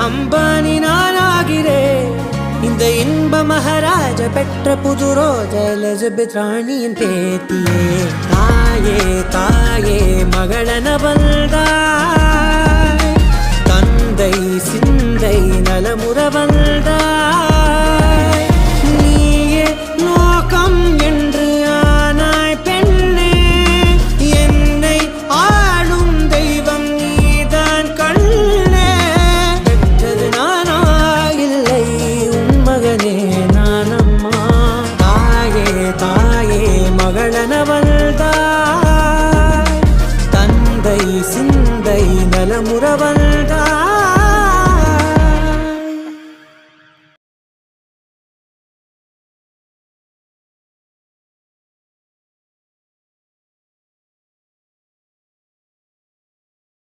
அம்பானி நானாகிறேன். இந்த இன்ப மகாராஜ பெற்ற புது ரோஜ எலிசபெத் ராணியின் பேத்தியே. தாயே தாயே மகளன வந்தாய், தந்தை சிந்தை நலமுற வந்தாய். நீயே லோகம் என்று ஆனாய் பெண்ணே, என்னை ஆளும் தெய்வம் நீதான் கண்ணே. பெற்றது நானா இல்லை உன் மகனே நானம்மா. தாயே தாயே மகளன வந்தாய், தந்தை சிந்தை நலமுற வந்தாய்.